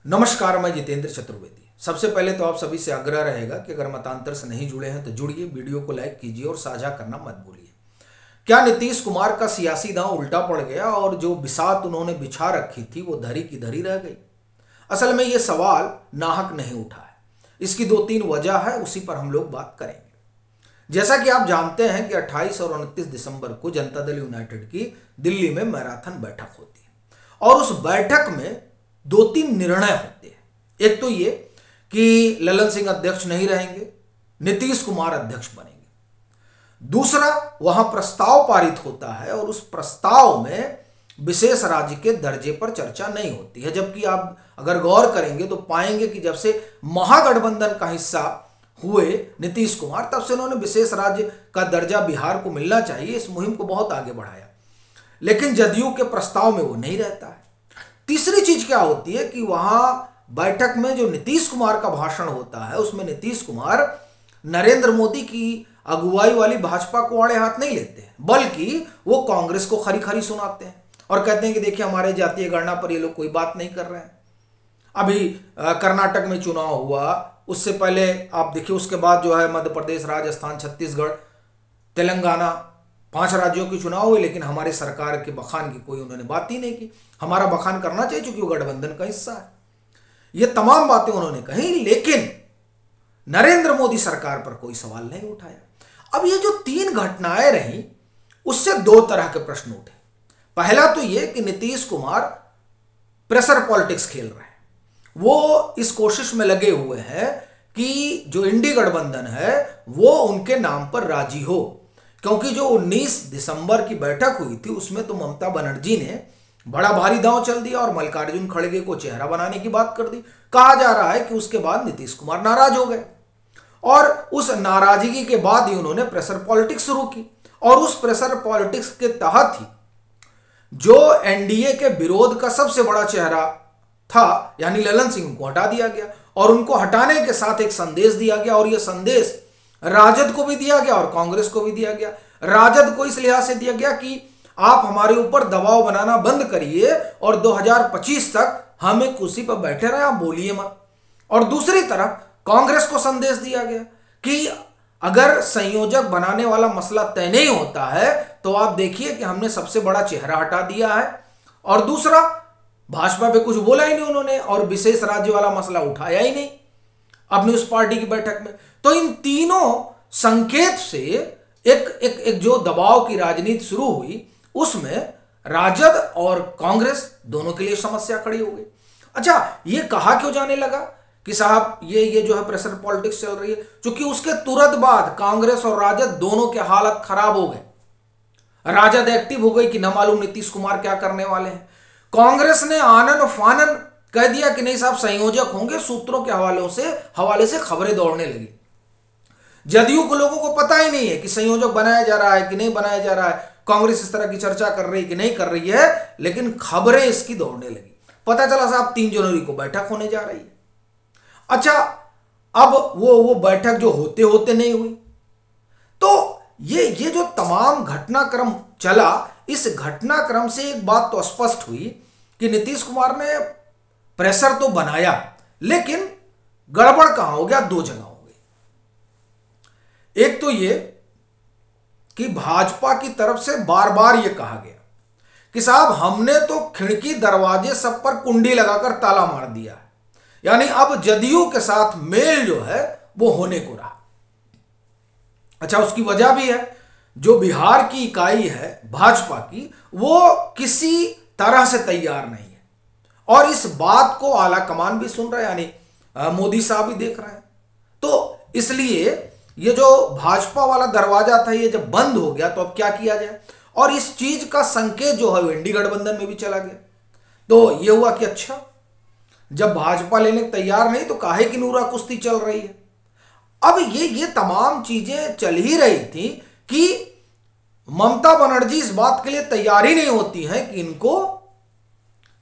नमस्कार, मैं जितेंद्र चतुर्वेदी। सबसे पहले तो आप सभी से आग्रह रहेगा कि अगर मतांतर से नहीं जुड़े हैं तो जुड़िए, वीडियो को लाइक कीजिए और साझा करना मत भूलिए। क्या नीतीश कुमार का सियासी दांव उल्टा पड़ गया और जो बिसात उन्होंने बिछा रखी थी वो धरी की धरी रह गई? असल में ये सवाल नाहक नहीं उठा है। इसकी दो तीन वजह है, उसी पर हम लोग बात करेंगे। जैसा कि आप जानते हैं कि 28 और 29 दिसंबर को जनता दल यूनाइटेड की दिल्ली में मैराथन बैठक होती है और उस बैठक में दो तीन निर्णय होते हैं। एक तो ये कि ललन सिंह अध्यक्ष नहीं रहेंगे, नीतीश कुमार अध्यक्ष बनेंगे। दूसरा, वहां प्रस्ताव पारित होता है और उस प्रस्ताव में विशेष राज्य के दर्जे पर चर्चा नहीं होती है। जबकि आप अगर गौर करेंगे तो पाएंगे कि जब से महागठबंधन का हिस्सा हुए नीतीश कुमार, तब से उन्होंने विशेष राज्य का दर्जा बिहार को मिलना चाहिए इस मुहिम को बहुत आगे बढ़ाया, लेकिन जदयू के प्रस्ताव में वो नहीं रहता है। तीसरी चीज क्या होती है कि वहां बैठक में जो नीतीश कुमार का भाषण होता है उसमें नीतीश कुमार नरेंद्र मोदी की अगुवाई वाली भाजपा को आड़े हाथ नहीं लेते हैं, बल्कि वो कांग्रेस को खरी खरी सुनाते हैं और कहते हैं कि देखिए हमारे जातीय गणना पर ये लोग कोई बात नहीं कर रहे हैं। अभी कर्नाटक में चुनाव हुआ, उससे पहले आप देखिए, उसके बाद जो है मध्य प्रदेश, राजस्थान, छत्तीसगढ़, तेलंगाना, 5 राज्यों के चुनाव हुए, लेकिन हमारे सरकार के बखान की कोई उन्होंने बात ही नहीं की। हमारा बखान करना चाहिए क्योंकि वो गठबंधन का हिस्सा है। ये तमाम बातें उन्होंने कही, लेकिन नरेंद्र मोदी सरकार पर कोई सवाल नहीं उठाया। अब ये जो 3 घटनाएं रही, उससे 2 तरह के प्रश्न उठे। पहला तो ये कि नीतीश कुमार प्रेशर पॉलिटिक्स खेल रहे हैं। वो इस कोशिश में लगे हुए हैं कि जो इंडी गठबंधन है वो उनके नाम पर राजी हो, क्योंकि जो 19 दिसंबर की बैठक हुई थी उसमें तो ममता बनर्जी ने बड़ा भारी दांव चल दिया और मल्लिकार्जुन खड़गे को चेहरा बनाने की बात कर दी। कहा जा रहा है कि उसके बाद नीतीश कुमार नाराज हो गए और उस नाराजगी के बाद ही उन्होंने प्रेशर पॉलिटिक्स शुरू की और उस प्रेशर पॉलिटिक्स के तहत ही जो एनडीए के विरोध का सबसे बड़ा चेहरा था यानी ललन सिंह को हटा दिया गया और उनको हटाने के साथ एक संदेश दिया गया और यह संदेश राजद को भी दिया गया और कांग्रेस को भी दिया गया। राजद को इस लिहाज से दिया गया कि आप हमारे ऊपर दबाव बनाना बंद करिए और 2025 तक हम एक कुर्सी पर बैठे रहे, आप बोलिए मत। और दूसरी तरफ कांग्रेस को संदेश दिया गया कि अगर संयोजक बनाने वाला मसला तय नहीं होता है तो आप देखिए कि हमने सबसे बड़ा चेहरा हटा दिया है। और दूसरा, भाजपा पे कुछ बोला ही नहीं उन्होंने और विशेष राज्य वाला मसला उठाया ही नहीं अपनी उस पार्टी की बैठक में। तो इन तीनों संकेत से एक जो दबाव की राजनीति शुरू हुई, उसमें राजद और कांग्रेस दोनों के लिए समस्या खड़ी हो गई। अच्छा, ये कहा क्यों जाने लगा कि साहब ये जो है प्रेशर पॉलिटिक्स चल रही है? क्योंकि उसके तुरंत बाद कांग्रेस और राजद दोनों के हालत खराब हो गए। राजद एक्टिव हो गई कि न मालूम नीतीश कुमार क्या करने वाले हैं। कांग्रेस ने आनन फानन कह दिया कि नहीं साहब संयोजक होंगे, सूत्रों के हवाले से खबरें दौड़ने लगी। जदयू को लोगों को पता ही नहीं है कि संयोजक बनाया जा रहा है कि नहीं बनाया जा रहा है, कांग्रेस इस तरह की चर्चा कर रही कि नहीं कर रही है, लेकिन खबरें इसकी दौड़ने लगी। पता चला साहब 3 जनवरी को बैठक होने जा रही है। अच्छा, अब वो बैठक जो होते होते नहीं हुई, तो ये जो तमाम घटनाक्रम चला, इस घटनाक्रम से एक बात तो स्पष्ट हुई कि नीतीश कुमार ने प्रेशर तो बनाया, लेकिन गड़बड़ कहां हो गया? 2 जगह हो गई। एक तो ये कि भाजपा की तरफ से बार बार ये कहा गया कि साहब हमने तो खिड़की दरवाजे सब पर कुंडी लगाकर ताला मार दिया है, यानी अब जदयू के साथ मेल जो है वो होने को रहा। अच्छा, उसकी वजह भी है, जो बिहार की इकाई है भाजपा की, वो किसी तरह से तैयार नहीं है और इस बात को आला कमान भी सुन रहा है, यानी मोदी साहब भी देख रहे हैं। तो इसलिए ये जो भाजपा वाला दरवाजा था ये जब बंद हो गया तो अब क्या किया जाए, और इस चीज का संकेत जो है वो इंडी गठबंधन में भी चला गया। तो ये हुआ कि अच्छा, जब भाजपा लेने तैयार नहीं तो काहे की नूरा कुश्ती चल रही है। अब ये तमाम चीजें चल ही रही थी कि ममता बनर्जी इस बात के लिए तैयार ही नहीं होती हैं कि इनको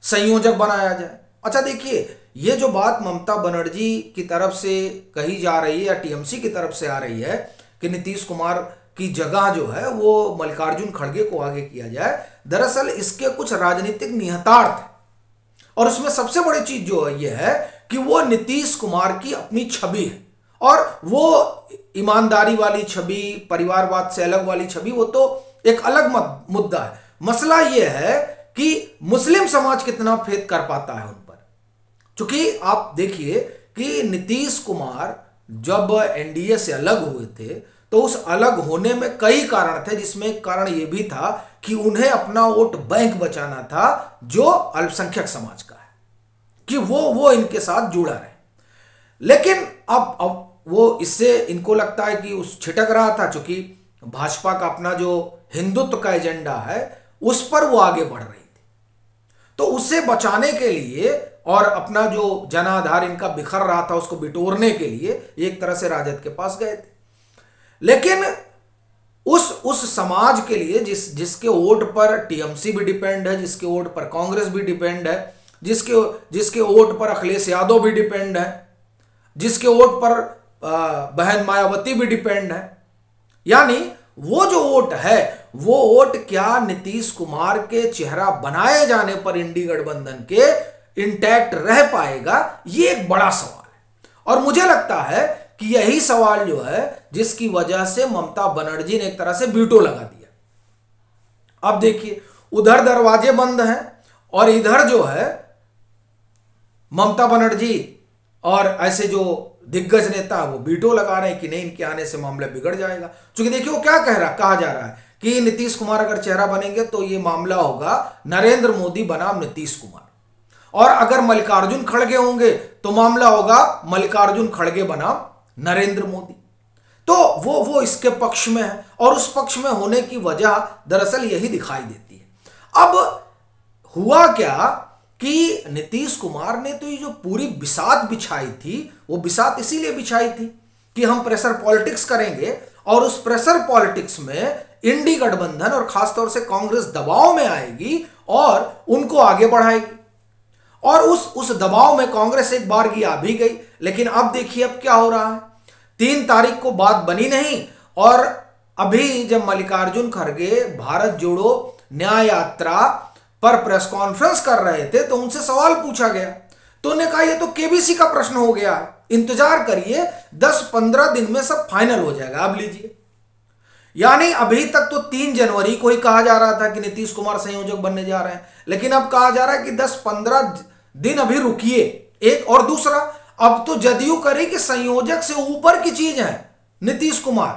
संयोजक बनाया जाए। अच्छा देखिए, ये जो बात ममता बनर्जी की तरफ से कही जा रही है या टीएमसी की तरफ से आ रही है कि नीतीश कुमार की जगह जो है वो मल्लिकार्जुन खड़गे को आगे किया जाए, दरअसल इसके कुछ राजनीतिक निहितार्थ और उसमें सबसे बड़ी चीज जो है ये है कि वो नीतीश कुमार की अपनी छवि है, और वो ईमानदारी वाली छवि, परिवारवाद से अलग वाली छवि, वो तो एक अलग मुद्दा है। मसला ये है कि मुस्लिम समाज कितना फेद कर पाता है उन पर। क्योंकि आप देखिए कि नीतीश कुमार जब एनडीए से अलग हुए थे तो उस अलग होने में कई कारण थे, जिसमें एक कारण यह भी था कि उन्हें अपना वोट बैंक बचाना था जो अल्पसंख्यक समाज का है, कि वो इनके साथ जुड़ा रहे। लेकिन अब वो इससे इनको लगता है कि उस छिटक रहा था, क्योंकि भाजपा का अपना जो हिंदुत्व का एजेंडा है उस पर वो आगे बढ़ रही थी, तो उससे बचाने के लिए और अपना जो जनाधार इनका बिखर रहा था उसको बिटोरने के लिए एक तरह से राजद के पास गए थे। लेकिन उस समाज के लिए जिसके वोट पर टीएमसी भी डिपेंड है, जिसके वोट पर कांग्रेस भी डिपेंड है, जिसके वोट पर अखिलेश यादव भी डिपेंड है, जिसके वोट पर बहन मायावती भी डिपेंड है, यानी वो जो वोट है वो वोट क्या नीतीश कुमार के चेहरा बनाए जाने पर इंडी गठबंधन के इंटैक्ट रह पाएगा, ये एक बड़ा सवाल है। और मुझे लगता है कि यही सवाल जो है जिसकी वजह से ममता बनर्जी ने एक तरह से वीटो लगा दिया। अब देखिए उधर दरवाजे बंद हैं और इधर जो है ममता बनर्जी और ऐसे जो दिग्गज नेता वो वीटो लगा रहे हैं कि नहीं, इनके आने से मामला बिगड़ जाएगा। क्योंकि देखिए वो क्या कहा जा रहा है कि नीतीश कुमार अगर चेहरा बनेंगे तो ये मामला होगा नरेंद्र मोदी बनाम नीतीश कुमार, और अगर मल्लिकार्जुन खड़गे होंगे तो मामला होगा मल्लिकार्जुन खड़गे बनाम नरेंद्र मोदी। तो वो इसके पक्ष में है, और उस पक्ष में होने की वजह दरअसल यही दिखाई देती है। अब हुआ क्या कि नीतीश कुमार ने तो ये जो पूरी बिसात बिछाई थी वो बिसात इसीलिए बिछाई थी कि हम प्रेशर पॉलिटिक्स करेंगे, और उस प्रेशर पॉलिटिक्स में इंडी गठबंधन और खासतौर से कांग्रेस दबाव में आएगी और उनको आगे बढ़ाएगी। और उस दबाव में कांग्रेस एक बार की आ भी गई। लेकिन अब देखिए अब क्या हो रहा है, 3 तारीख को बात बनी नहीं, और अभी जब मल्लिकार्जुन खड़गे भारत जोड़ो न्याय यात्रा पर प्रेस कॉन्फ्रेंस कर रहे थे तो उनसे सवाल पूछा गया, तो उन्होंने कहा ये तो केबीसी का प्रश्न हो गया है, इंतजार करिए 10-15 दिन में सब फाइनल हो जाएगा, अब लीजिए। यानी अभी तक तो 3 जनवरी को ही कहा जा रहा था कि नीतीश कुमार संयोजक बनने जा रहे हैं, लेकिन अब कहा जा रहा है कि 10-15 दिन अभी रुकिए। एक और दूसरा, अब तो जदयू करे कि संयोजक से ऊपर की चीज है नीतीश कुमार,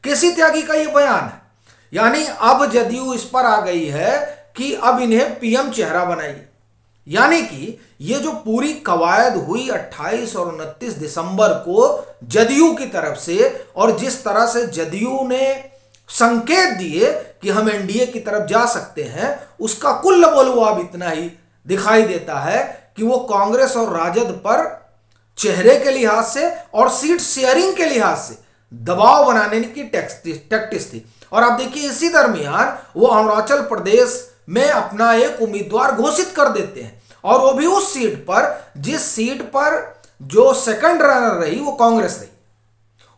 केसी त्यागी का यह बयान है। यानी अब जदयू इस पर आ गई है कि अब इन्हें पीएम चेहरा बनाइए। यानी कि ये जो पूरी कवायद हुई 28 और 29 दिसंबर को जदयू की तरफ से, और जिस तरह से जदयू ने संकेत दिए कि हम एनडीए की तरफ जा सकते हैं, उसका कुल बोलबाला इतना ही दिखाई देता है कि वो कांग्रेस और राजद पर चेहरे के लिहाज से और सीट शेयरिंग के लिहाज से दबाव बनाने की टैक्टिक्स थी। और आप देखिए इसी दरमियान वो अरुणाचल प्रदेश में अपना एक उम्मीदवार घोषित कर देते हैं, और वो भी उस सीट पर जिस सीट पर जो सेकंड रनर रही वो कांग्रेस रही,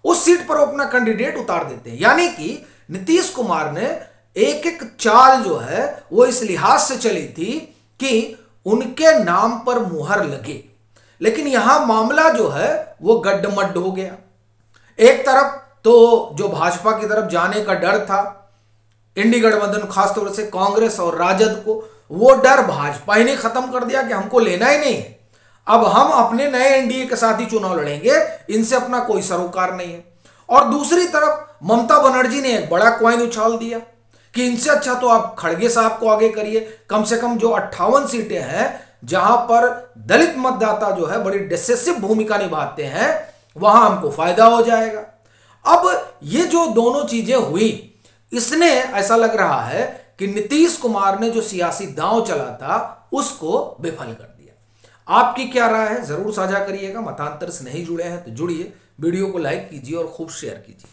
उस सीट पर वो अपना कैंडिडेट उतार देते हैं। यानी कि नीतीश कुमार ने एक एक चाल जो है वो इस लिहाज से चली थी कि उनके नाम पर मुहर लगे। लेकिन यहां मामला जो है वो गड्ढमड्ढ हो गया। एक तरफ तो जो भाजपा की तरफ जाने का डर था इंडी गठबंधन, खासतौर से कांग्रेस और राजद को, वो डर भाजपा ही ने खत्म कर दिया कि हमको लेना ही नहीं है, अब हम अपने नए एनडीए के साथ ही चुनाव लड़ेंगे, इनसे अपना कोई सरोकार नहीं है। और दूसरी तरफ ममता बनर्जी ने एक बड़ा क्वाइन उछाल दिया कि इनसे अच्छा तो आप खड़गे साहब को आगे करिए, कम से कम जो 58 सीटें हैं जहां पर दलित मतदाता जो है बड़ी डिसेसिव भूमिका निभाते हैं, वहां हमको फायदा हो जाएगा। अब ये जो दोनों चीजें हुई, इसने ऐसा लग रहा है कि नीतीश कुमार ने जो सियासी दांव चला था उसको विफल कर दिया। आपकी क्या राय है जरूर साझा करिएगा। मतांतर से नहीं जुड़े हैं तो जुड़िए, वीडियो को लाइक कीजिए और खूब शेयर कीजिए।